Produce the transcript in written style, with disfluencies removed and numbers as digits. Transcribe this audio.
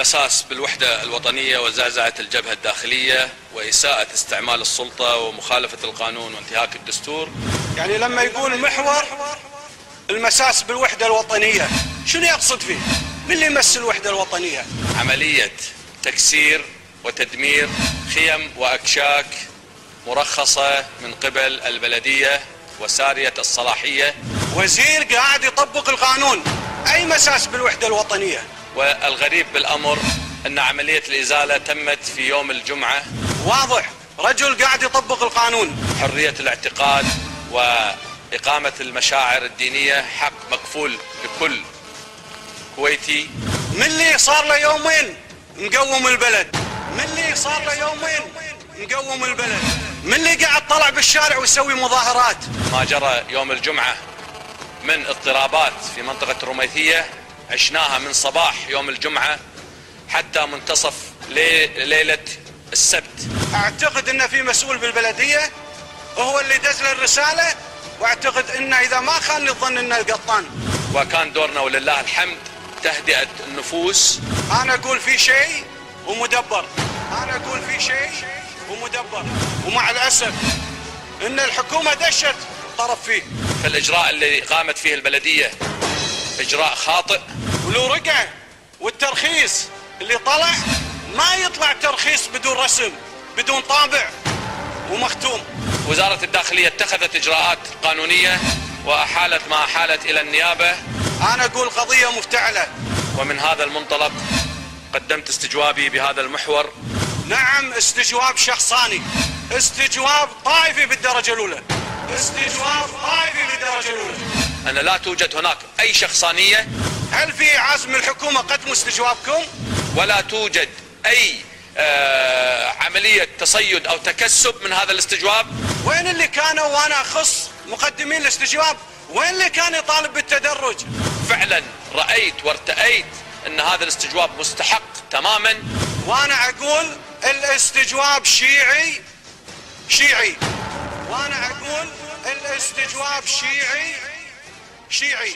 المساس بالوحدة الوطنية وزعزعة الجبهة الداخلية وإساءة استعمال السلطة ومخالفة القانون وانتهاك الدستور. يعني لما يقول محور المساس بالوحدة الوطنية شنو يقصد فيه؟ من اللي يمس الوحدة الوطنية؟ عملية تكسير وتدمير خيم وأكشاك مرخصة من قبل البلدية وسارية الصلاحية. وزير قاعد يطبق القانون، أي مساس بالوحدة الوطنية؟ والغريب بالأمر أن عملية الإزالة تمت في يوم الجمعة. واضح، رجل قاعد يطبق القانون. حرية الاعتقاد وإقامة المشاعر الدينية حق مكفول لكل كويتي. من اللي صار له يومين مقوم البلد، من اللي صار له يومين مقوم البلد، من اللي قاعد طلع بالشارع ويسوي مظاهرات. ما جرى يوم الجمعة من اضطرابات في منطقة الرميثية عشناها من صباح يوم الجمعة حتى منتصف ليلة السبت. اعتقد ان في مسؤول بالبلدية وهو اللي دز له الرسالة، واعتقد انه اذا ما خان الظن انه القطان. وكان دورنا ولله الحمد تهدئة النفوس. انا اقول في شيء ومدبر، انا اقول في شيء ومدبر، ومع الاسف ان الحكومة دشت طرف فيه. فالاجراء اللي قامت فيه البلدية اجراء خاطئ. ولو رجع والترخيص اللي طلع ما يطلع ترخيص بدون رسم، بدون طابع ومختوم. وزارة الداخلية اتخذت اجراءات قانونية واحالت ما احالت الى النيابة. انا اقول قضية مفتعلة. ومن هذا المنطلق قدمت استجوابي بهذا المحور. نعم، استجواب شخصاني، استجواب طائفي بالدرجة الأولى، استجواب طائفي بالدرجة الأولى. أن لا توجد هناك أي شخصانية. هل في عزم الحكومة قدم استجوابكم؟ ولا توجد أي عملية تصيد أو تكسب من هذا الاستجواب. وين اللي كانوا وأنا أخص مقدمين الاستجواب؟ وين اللي كان يطالب بالتدرج؟ فعلا رأيت وارتأيت أن هذا الاستجواب مستحق تماما. وأنا أقول الاستجواب شيعي، وأنا أقول الاستجواب شيعي.